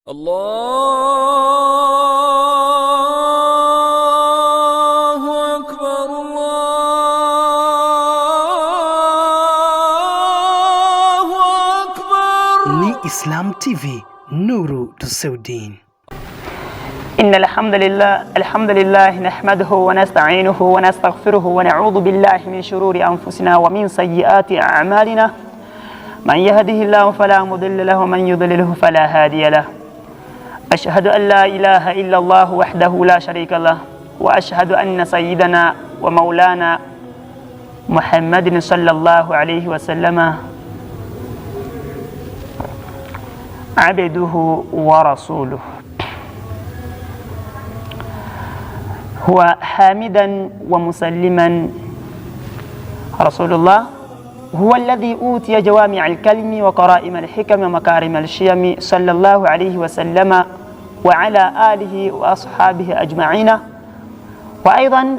الله أكبر الله أكبر. Ni Islam TV, nuru do seu din. إن الحمد لله نحمده ونستعينه ونستغفره ونعوذ بالله من شرور أنفسنا ومن سيئات أعمالنا من يهده الله فلا مضل له ومن يضلله فلا هادي له. أشهد أن لا إله إلا الله وحده لا شريك له وأشهد أن سيدنا ومولانا محمد صلى الله عليه وسلم عبده ورسوله. هو حامدا ومسلما رسول الله هو الذي أوتي جوامع الكلم وقرائم الحكم ومكارم الشيم صلى الله عليه وسلم وعلى آله وأصحابه أجمعين. وأيضا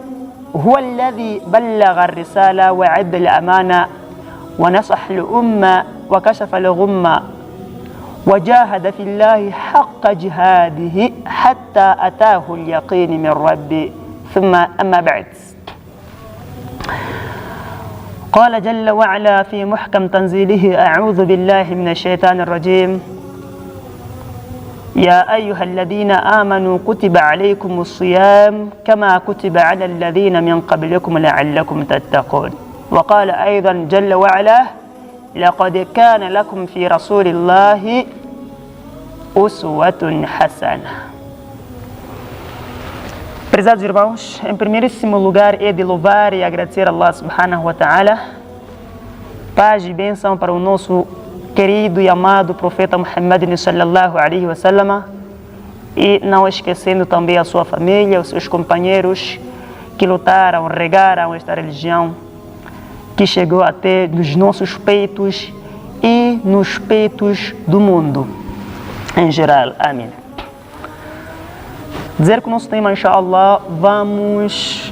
هو الذي بلغ الرسالة وعد الأمانة ونصح الأمة وكشف الغمة وجاهد في الله حق جهاده حتى أتاه اليقين من ربه. ثم أما بعد، قال جل وعلا في محكم تنزيله: أعوذ بالله من الشيطان الرجيم. يا أيها الذين آمنوا كتب عليكم الصيام كما كتب على الذين من قبلكم لعلكم تتقون. وقال أيضا جل وعلا: لقد كان لكم في رسول الله أسوة حسنة. Prezados irmãos, em primeiríssimo lugar é de louvar e agradecer a Allah subhanahu wa ta'ala. Paz e bênção para o nosso querido e amado profeta Muhammad sallallahu alaihi wa sallam, e não esquecendo também a sua família, os seus companheiros que lutaram, regaram esta religião que chegou até nos nossos peitos e nos peitos do mundo em geral. Amém. Dizer que o nosso tema, inshallah, vamos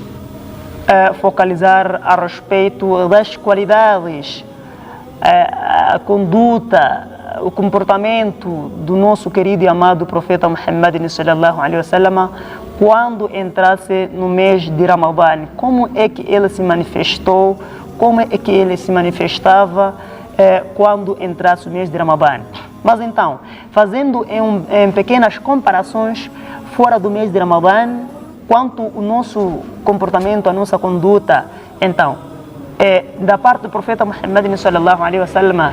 focalizar a respeito das qualidades, a conduta, o comportamento do nosso querido e amado profeta Muhammad sallallahu alaihi wasallam quando entrasse no mês de Ramadã. Como é que ele se manifestou, como é que ele se manifestava quando entrasse o mês de Ramadã. Mas então, fazendo em pequenas comparações fora do mês de Ramadã, quanto o nosso comportamento, a nossa conduta, então, da parte do profeta Muhammad sallallahu alaihi wasallam,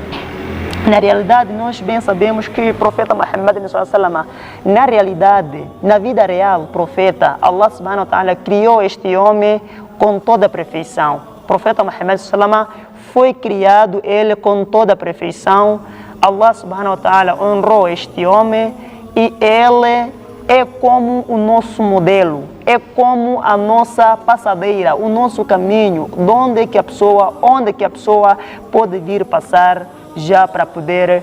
na realidade nós bem sabemos que o profeta Muhammad sallallahu alaihi wasallam, na realidade, na vida real, profeta, Allah subhanahu wa ta'ala criou este homem com toda a perfeição. O profeta Muhammad sallallahu alaihi wasallam foi criado ele com toda a perfeição. Allah subhanahu wa ta'ala honrou este homem e ele é como o nosso modelo, é como a nossa passadeira, o nosso caminho, onde que a pessoa pode vir passar já para poder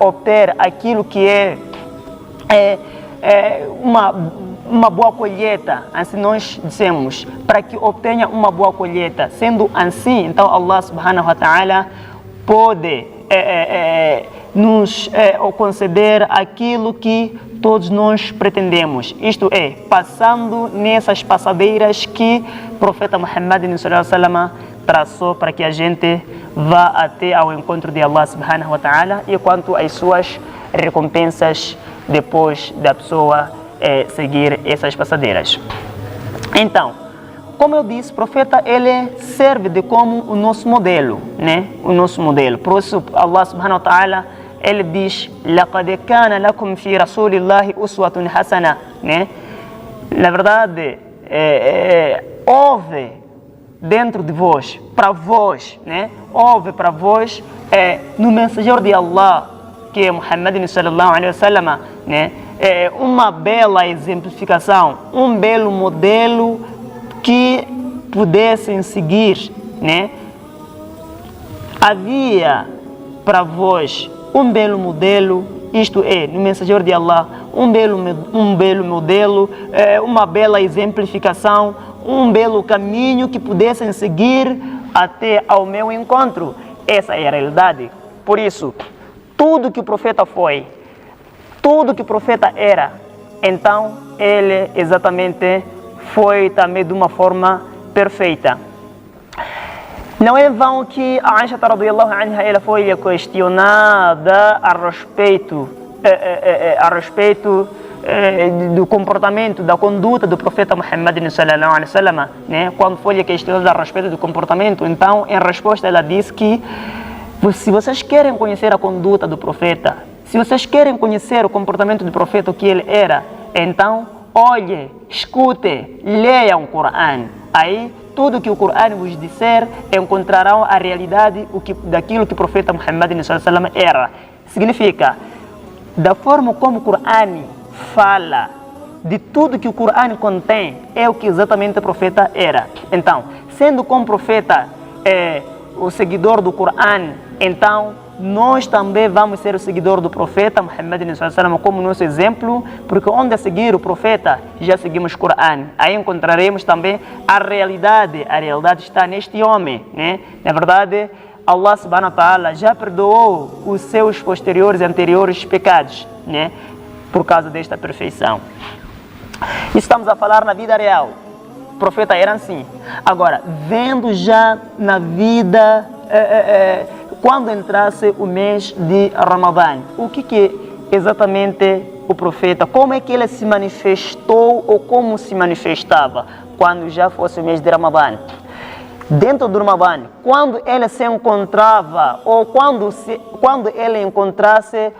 obter aquilo que é uma boa colheita, assim nós dissemos, para que obtenha uma boa colheita. Sendo assim, então Allah subhanahu wa ta'ala pode nos conceder aquilo que todos nós pretendemos, isto é, passando nessas passadeiras que o profeta Muhammad sallallahu alaihi wasallam traçou para que a gente vá até ao encontro de Allah subhanahu wa ta'ala, e quanto às suas recompensas depois da pessoa seguir essas passadeiras. Então, como eu disse, o profeta ele serve de como o nosso modelo, né? O nosso modelo. Por isso Allah subhanahu wa ta'ala ele diz: لقد كان لكم في رسول الله أسوة حسنة, né? Na verdade, houve dentro de vós, para vós, né? Houve para vós no mensageiro de Allah, que é Muhammad sallallahu alaihi wasallam, né? Uma bela exemplificação, um belo modelo que pudessem seguir, né? Havia para vós um belo modelo, isto é, no mensageiro de Allah, um belo modelo, uma bela exemplificação, um belo caminho que pudessem seguir até ao meu encontro. Essa é a realidade. Por isso, tudo que o profeta foi, tudo que o profeta era, então ele exatamente foi também de uma forma perfeita. Não é em vão que a Aisha radhiyallahu anha ela foi questionada a respeito do comportamento, da conduta do profeta Muhammad sallallahu alaihi wasallam, né? Quando foi questionada a respeito do comportamento, então em resposta ela disse que se vocês querem conhecer a conduta do profeta, se vocês querem conhecer o comportamento do profeta, o que ele era, então olhe, escute, leiam o Corão. Aí tudo que o Corão vos disser, encontrarão a realidade daquilo que o profeta Muhammad sallallahu alaihi wasallam era. Significa, da forma como o Corão fala, de tudo que o Corão contém, é o que exatamente o profeta era. Então, sendo como profeta o seguidor do Corão, então nós também vamos ser o seguidor do profeta Muhammad sallallahu alaihi wasallam como nosso exemplo, porque onde a seguir o profeta, já seguimos o Corão. Aí encontraremos também a realidade está neste homem, né? Na verdade, Allah subhanahu wa ta'ala já perdoou os seus posteriores e anteriores pecados, né? Por causa desta perfeição. Estamos a falar na vida real. O profeta era assim. Agora, vendo já na vida, quando entrasse o mês de Ramadã, o que exatamente o profeta, como é que ele se manifestou ou como se manifestava quando já fosse o mês de Ramadã? Dentro do Ramadã, quando ele se encontrava ou quando ele encontrasse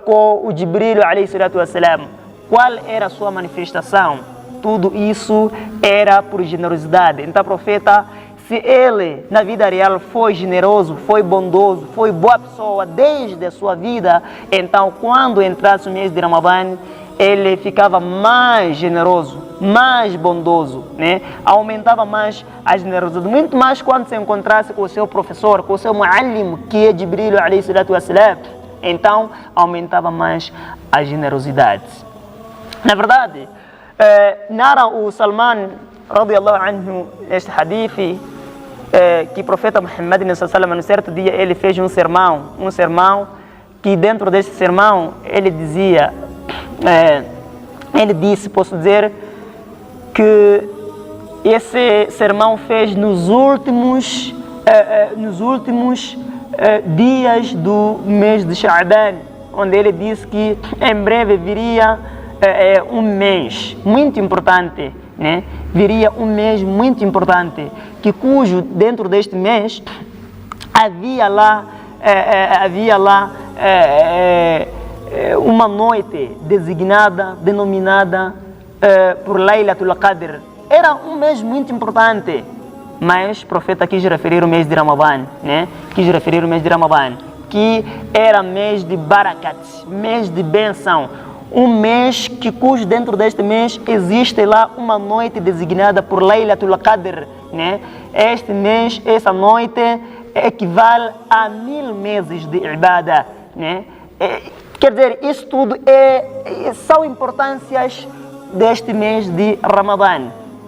com o Jibril alayhi salatu wassalam, qual era a sua manifestação? Tudo isso era por generosidade. Então o profeta, se ele na vida real foi generoso, foi bondoso, foi boa pessoa desde a sua vida, então quando entrasse o mês de Ramadã, ele ficava mais generoso, mais bondoso, né? Aumentava mais a generosidade, muito mais quando se encontrasse com o seu professor, com o seu muallim, que é Jibril alayhi salatu wassalam, então aumentava mais a generosidade. Na verdade, narra o Salman radhiyallahu anhu este hadith, que o profeta Muhammad sallallahu alaihi wasallam, no certo dia ele fez um sermão que dentro desse sermão ele dizia, ele disse, posso dizer, que esse sermão fez nos últimos dias do mês de Sha'ban, onde ele disse que em breve viria um mês muito importante, né? Viria um mês muito importante, cujo dentro deste mês havia lá uma noite denominada por Laylatul Qadr. Era um mês muito importante, mas o profeta quis referir o mês de Ramadã, né? Quis referir o mês de Ramadã, que era mês de barakat, mês de benção, um mês cujo dentro deste mês existe lá uma noite designada por Laylatul Qadr, né? Este mês, essa noite equivale a 1000 meses de ibadah, né? Quer dizer, isso tudo são importâncias deste mês de Ramadã.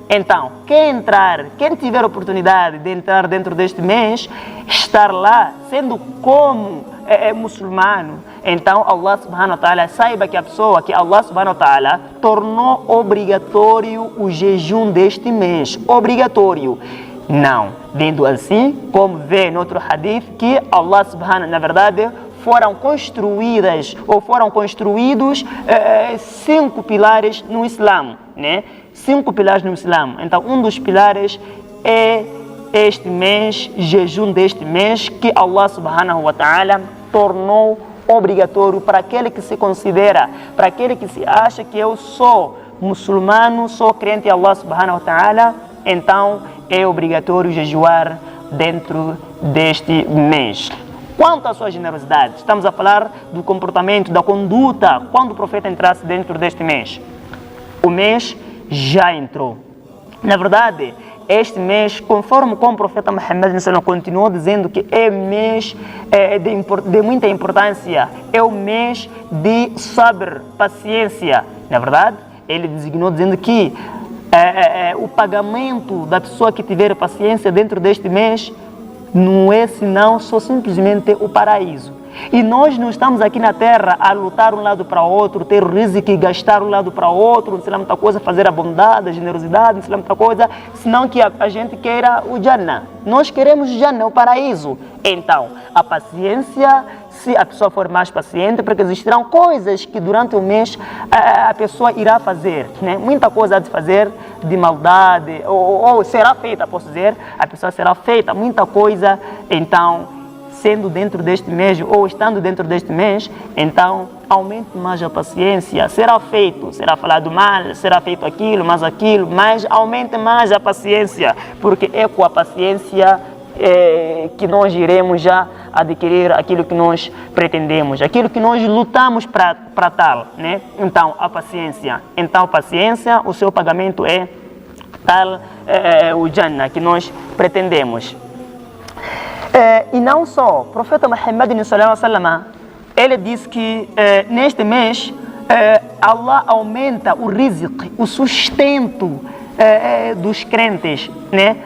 Então, quem tiver oportunidade de entrar dentro deste mês, estar lá, sendo como muçulmano, então Allah subhanahu wa ta'ala, saiba que Allah subhanahu wa ta'ala tornou obrigatório o jejum deste mês. Obrigatório. Não, vendo assim, como vê no outro hadith, que Allah subhanahu, na verdade, foram construídos 5 pilares no Islã, né? 5 pilares no Islã. Então, um dos pilares é este mês, jejum deste mês, que Allah subhanahu wa ta'ala tornou obrigatório para aquele que se considera, para aquele que se acha que eu sou muçulmano, sou crente em Allah subhanahu wa ta'ala, então é obrigatório jejuar dentro deste mês. Quanto à sua generosidade, estamos a falar do comportamento, da conduta, quando o profeta entrasse dentro deste mês. O mês já entrou. Na verdade, este mês, conforme o profeta Muhammad continuou dizendo que é mês de muita importância, é o mês de sabr, paciência. Na verdade, ele designou dizendo que o pagamento da pessoa que tiver paciência dentro deste mês não é senão só simplesmente o paraíso. E nós não estamos aqui na terra a lutar um lado para o outro, ter rizq e gastar um lado para o outro, não sei lá muita coisa, fazer a bondade, a generosidade, não sei lá muita coisa, senão que a gente queira o Jannah. Nós queremos o Jannah, o paraíso. Então, a paciência, se a pessoa for mais paciente, porque existirão coisas que durante o mês a pessoa irá fazer, né? Muita coisa há de fazer de maldade, ou será feita, posso dizer, a pessoa será feita, muita coisa, então, sendo dentro deste mês ou estando dentro deste mês, então aumente mais a paciência. Será feito, será falado mal, será feito aquilo, mas aumente mais a paciência, porque é com a paciência que nós iremos já adquirir aquilo que nós pretendemos, aquilo que nós lutamos para tal, né? Então, a paciência. Então, paciência, o seu pagamento é tal, o Jannah que nós pretendemos. E não só, o profeta Muhammad sallallahu alaihi wasallam, ele diz que neste mês Allah aumenta o rizq, o sustento dos crentes, né?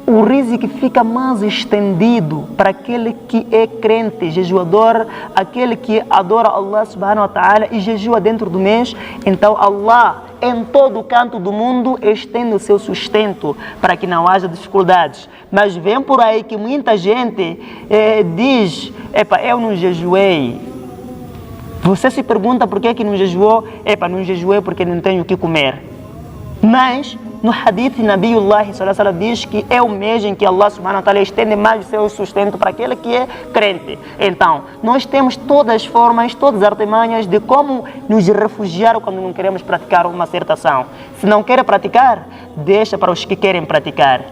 O rizq fica mais estendido para aquele que é crente, jejuador, aquele que adora Allah subhanahu wa ta'ala e jejua dentro do mês. Então Allah, em todo canto do mundo, estende o seu sustento para que não haja dificuldades. Mas vem por aí que muita gente diz, eu não jejuei. Você se pergunta por que não jejuou? Não jejuei porque não tenho o que comer. Mas no hadith Nabiullah sallallahu alaihi wasallam diz que é o mês em que Allah subhanahu wa ta'ala estende mais o seu sustento para aquele que é crente. Então, nós temos todas as formas, todas as artimanhas de como nos refugiar quando não queremos praticar uma certa ação. Se não quer praticar, deixa para os que querem praticar,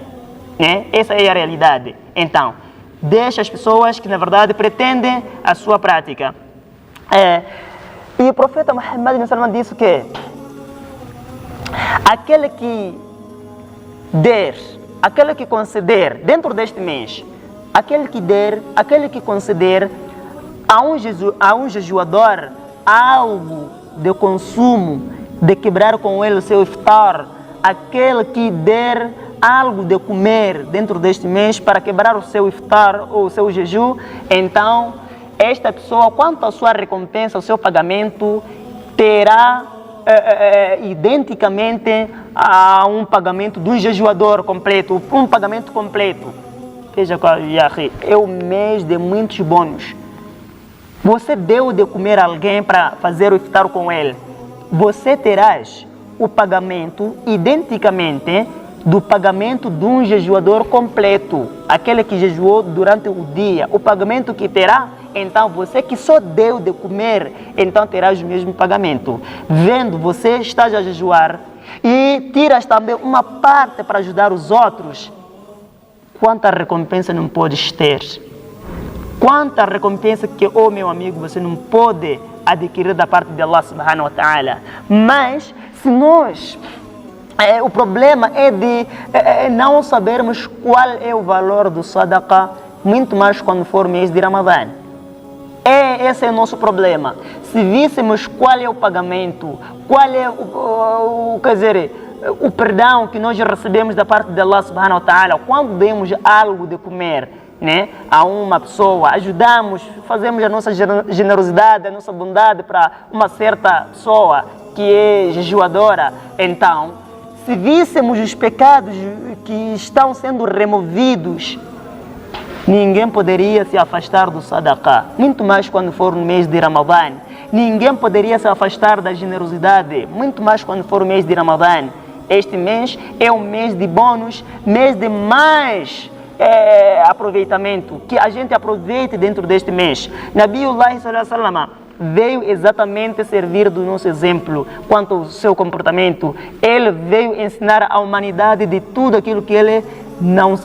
né? Essa é a realidade. Então, deixa as pessoas que na verdade pretendem a sua prática. E o profeta Muhammad sallallahu alaihi wasallam disse que aquele que der, aquele que conceder dentro deste mês, aquele que der, aquele que conceder a um jejuador algo de consumo, de quebrar com ele o seu iftar, aquele que der algo de comer dentro deste mês para quebrar o seu iftar ou o seu jejum, então esta pessoa, quanto à sua recompensa, o seu pagamento, terá identicamente a um pagamento de um jejuador completo, um pagamento completo. Veja, é o mês de muitos bônus. Você deu de comer a alguém para fazer o iftar com ele. Você terás o pagamento identicamente do pagamento de um jejuador completo, aquele que jejuou durante o dia. O pagamento que terá, então você que só deu de comer, então terás o mesmo pagamento. Vendo, você estás a jejuar e tiras também uma parte para ajudar os outros, quanta recompensa não podes ter? Quanta recompensa que, meu amigo, você não pode adquirir da parte de Allah subhanahu wa ta'ala. Mas, se nós... o problema é de não sabermos qual é o valor do sadaqah, muito mais quando for mês de Ramadã. Esse é o nosso problema. Se víssemos qual é o pagamento, qual é o perdão que nós recebemos da parte de Allah subhanahu wa ta'ala, quando demos algo de comer, né, a uma pessoa, ajudamos, fazemos a nossa generosidade, a nossa bondade para uma certa pessoa que é jejuadora, então, se víssemos os pecados que estão sendo removidos, ninguém poderia se afastar do sadaqah, muito mais quando for no mês de Ramadã. Ninguém poderia se afastar da generosidade, muito mais quando for o mês de Ramadã. Este mês é um mês de bônus, mês de mais aproveitamento, que a gente aproveite dentro deste mês. Nabiullah sallallahu alaihi wasallam veio exatamente servir do nosso exemplo quanto ao seu comportamento. Ele veio ensinar a humanidade de tudo aquilo que eles não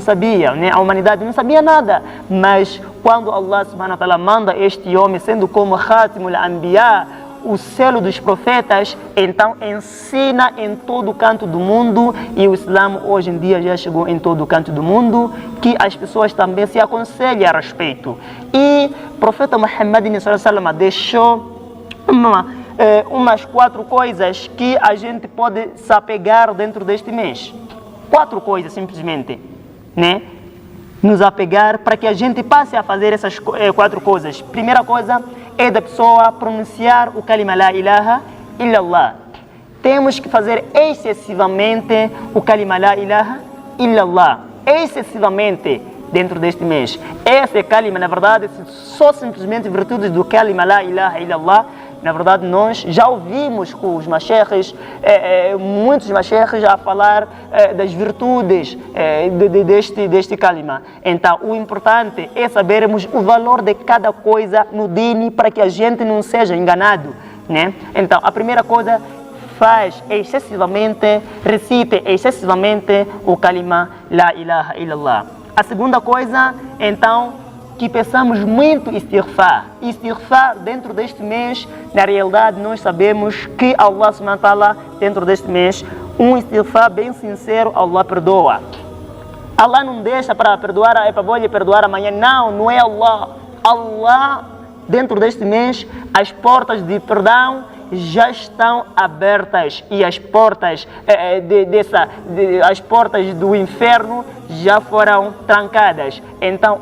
sabiam, né? A humanidade não sabia nada, mas quando Allah subhanahu wa ta'ala manda este homem, sendo como Khatimul Anbiya, o selo dos profetas, então ensina em todo canto do mundo, e o Islã hoje em dia já chegou em todo canto do mundo, que as pessoas também se aconselhem a respeito. E o profeta Muhammad sallallahu alaihi wasallam deixou umas 4 coisas que a gente pode se apegar dentro deste mês. 4 coisas simplesmente, né? nos apegar para que a gente passe a fazer essas 4 coisas. Primeira coisa é da pessoa pronunciar o kalima la ilaha illallah. Temos que fazer excessivamente o kalima la ilaha illallah. Excessivamente dentro deste mês. Esse kalima, na verdade, só simplesmente virtudes do kalima la ilaha illallah. Na verdade, nós já ouvimos com os mashekhs, muitos mashekhs a falar das virtudes deste kalima. Então, o importante é sabermos o valor de cada coisa no dini para que a gente não seja enganado, né? Então, a primeira coisa, recite excessivamente o kalima la ilaha illallah. A segunda coisa, então, que peçamos muito istighfar. Istighfar dentro deste mês, na realidade nós sabemos que Allah subhanahu wa ta'ala, dentro deste mês, um istighfar bem sincero, Allah perdoa. Allah não deixa para perdoar, para vou lhe perdoar amanhã. Não é Allah. Allah, dentro deste mês, as portas de perdão já estão abertas e as portas as portas do inferno já foram trancadas. Então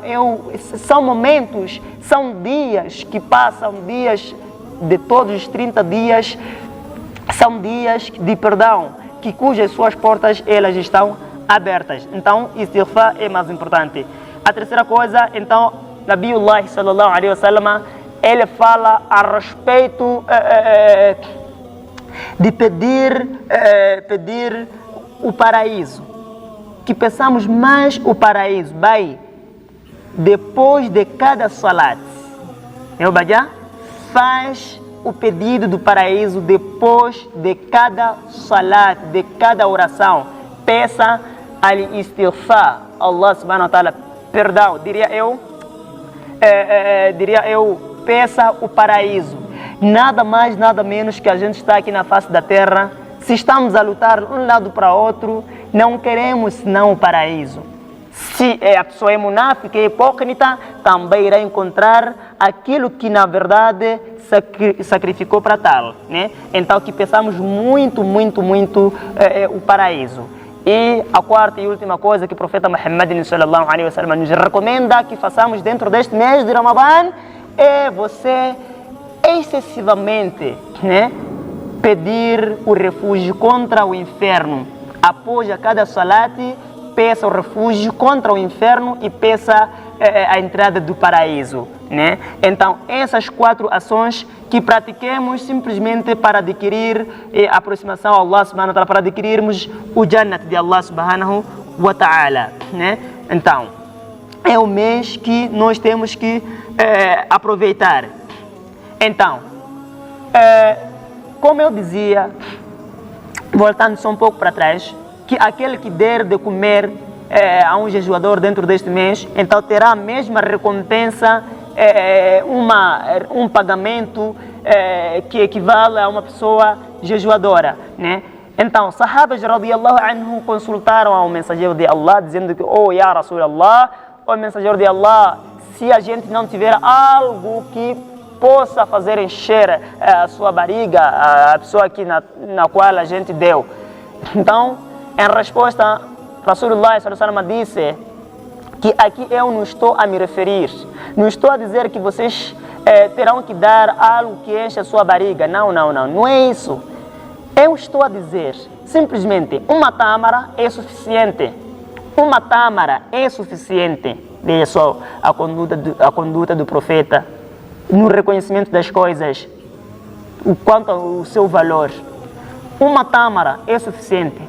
são momentos, são dias que passam, dias de todos os 30 dias, são dias de perdão, cujas suas portas elas estão abertas. Então istighfar é mais importante. A terceira coisa, então, Nabiullah sallallahu alaihi wasallam, ele fala a respeito de pedir o paraíso. Que peçamos mais o paraíso. Bem, depois de cada salat, faz o pedido do paraíso depois de cada salat, de cada oração. Peça al-istighfar, Allah subhanahu wa ta'ala, perdão, diria eu, peça o paraíso. Nada mais, nada menos que a gente está aqui na face da terra. Se estamos a lutar um lado para outro, não queremos senão o paraíso. Se a pessoa é munáfica e hipócrita, também irá encontrar aquilo que na verdade sacrificou para tal, né? Então que peçamos muito, muito, muito o paraíso. E a quarta e última coisa que o profeta Muhammad sallallahu alaihi wasallam nos recomenda que façamos dentro deste mês de Ramadã é você excessivamente, né, pedir o refúgio contra o inferno. Após a cada salat, peça o refúgio contra o inferno e peça a entrada do paraíso, né? Então, essas 4 ações que pratiquemos simplesmente para adquirir a aproximação a Allah subhanahu wa ta'ala, para adquirirmos o Jannat de Allah subhanahu wa ta'ala, né? Então, é o mês que nós temos que aproveitar. Então, como eu dizia, voltando só um pouco para trás, que aquele que der de comer a um jejuador dentro deste mês, então terá a mesma recompensa, um pagamento que equivale a uma pessoa jejuadora, né? Então, sahabas radiyallahu anhu consultaram ao mensageiro de Allah, dizendo que, ya Rasulallah, mensageiro de Allah, se a gente não tiver algo que possa fazer encher a sua barriga, a pessoa aqui na qual a gente deu. Então, em resposta, Rasulullah sallallahu alaihi wasallam disse que aqui eu não estou a me referir, não estou a dizer que vocês terão que dar algo que enche a sua barriga. Não é isso. Eu estou a dizer, simplesmente, uma tâmara é suficiente. Uma tâmara é suficiente. Veja só a conduta do profeta no reconhecimento das coisas, quanto ao seu valor. Uma tâmara é suficiente.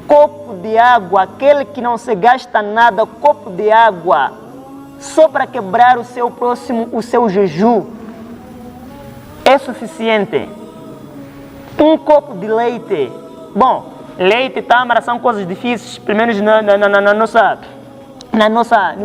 Copo de água, aquele que não se gasta nada, copo de água, só para quebrar o seu próximo, o seu jejum, é suficiente. Um copo de leite. Bom, leite e tâmara são coisas difíceis, pelo menos no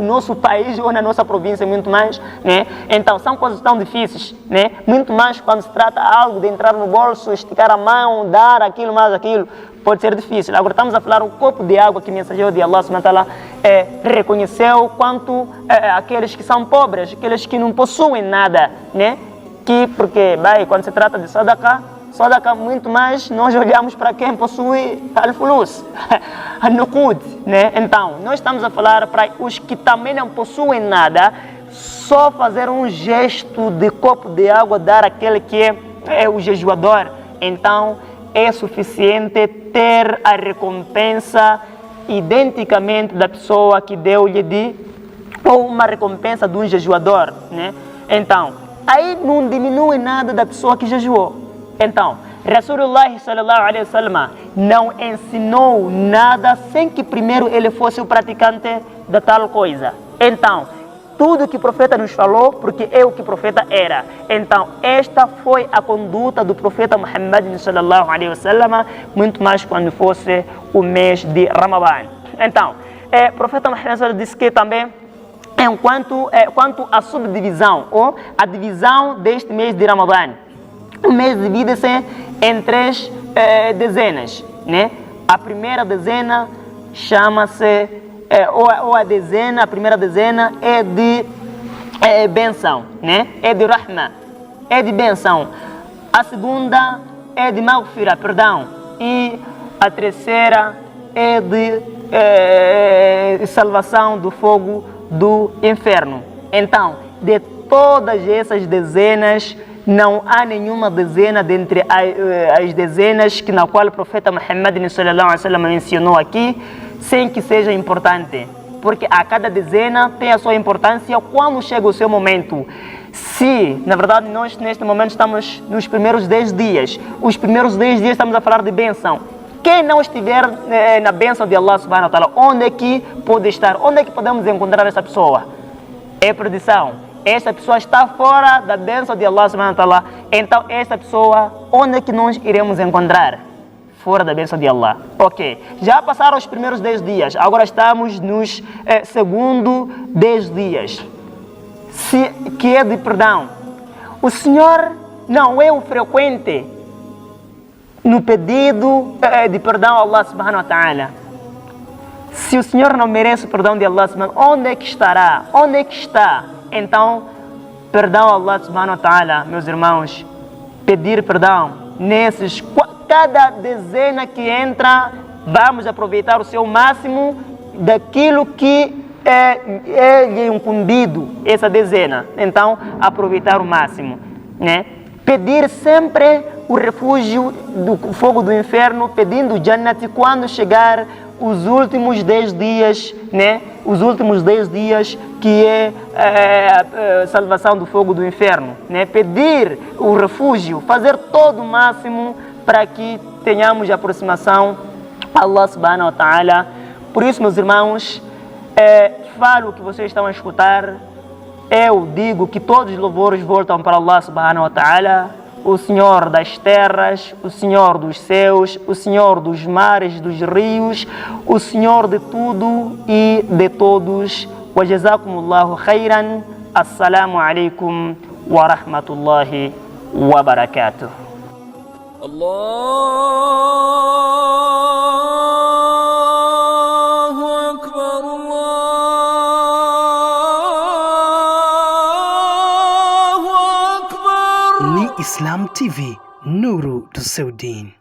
nosso país ou na nossa província, muito mais, né? Então, são coisas tão difíceis, né? Muito mais quando se trata algo de entrar no bolso, esticar a mão, dar aquilo, mais aquilo, pode ser difícil. Agora estamos a falar um copo de água que o mensageiro de Allah subhanahu wa ta'ala reconheceu quanto aqueles que são pobres, aqueles que não possuem nada, né? Porque quando se trata de sadaqa, sadaqa muito mais, nós olhamos para quem possui al-fulus, al-nuqud, né? Então, nós estamos a falar para os que também não possuem nada, só fazer um gesto de copo de água, dar àquele que é o jejuador, então é suficiente ter a recompensa identicamente da pessoa que deu-lhe ou uma recompensa de um jejuador, né? Então, aí não diminui nada da pessoa que jejuou. Então, Rasulullah sallallahu alaihi wasallam não ensinou nada sem que primeiro ele fosse o praticante da tal coisa. Então, tudo que o profeta nos falou, porque é o que o profeta era. Então, esta foi a conduta do profeta Muhammad sallallahu alaihi wasallam, muito mais quando fosse o mês de Ramadã. Então, o profeta Muhammad disse que também, quanto à subdivisão, ou a divisão deste mês de Ramadã, o mês divide-se em 3 dezenas, né? A primeira dezena chama-se, a primeira dezena é de benção, né? É de rahma, é de benção. A segunda é de maghfira, perdão. E a terceira é de salvação do fogo do inferno. Então, de todas essas dezenas, não há nenhuma dezena dentre as dezenas na qual o profeta Muhammad sallallahu alaihi wasallam mencionou aqui, sem que seja importante. Porque a cada dezena tem a sua importância quando chega o seu momento. Se, na verdade, nós neste momento estamos nos primeiros 10 dias, os primeiros 10 dias estamos a falar de bênção. Quem não estiver na bênção de Allah subhanahu wa ta'ala, onde é que pode estar? Onde é que podemos encontrar essa pessoa? É perdição. Esta pessoa está fora da bênção de Allah subhanahu wa ta'ala. Então, esta pessoa, onde é que nós iremos encontrar? Fora da bênção de Allah. Ok. Já passaram os primeiros 10 dias. Agora estamos nos segundo 10 dias. Que é de perdão. O Senhor não é o frequente no pedido de perdão a Allah subhanahu wa ta'ala. Se o Senhor não merece o perdão de Allah subhanahu wa ta'ala, onde é que estará? Onde é que está? Então, perdão a Allah subhanahu wa ta'ala, meus irmãos, pedir perdão cada dezena que entra, vamos aproveitar o seu máximo daquilo que é incumbido, essa dezena. Então, aproveitar o máximo, né? Pedir sempre o refúgio do fogo do inferno, pedindo Jannat quando chegar os últimos 10 dias, né? Os últimos 10 dias que é a salvação do fogo do inferno, né? Pedir o refúgio, fazer todo o máximo para que tenhamos aproximação a Allah subhanahu wa ta'ala. Por isso, meus irmãos, falo que vocês estão a escutar, eu digo que todos os louvores voltam para Allah subhanahu wa ta'ala, o Senhor das terras, o Senhor dos céus, o Senhor dos mares, dos rios, o Senhor de tudo e de todos. Wa jazakumullahu khairan. Assalamu alaikum wa rahmatullahi wa barakatuh. Allahu Akbar, Allahu Akbar. Ni Islam TV, nuru do seu din.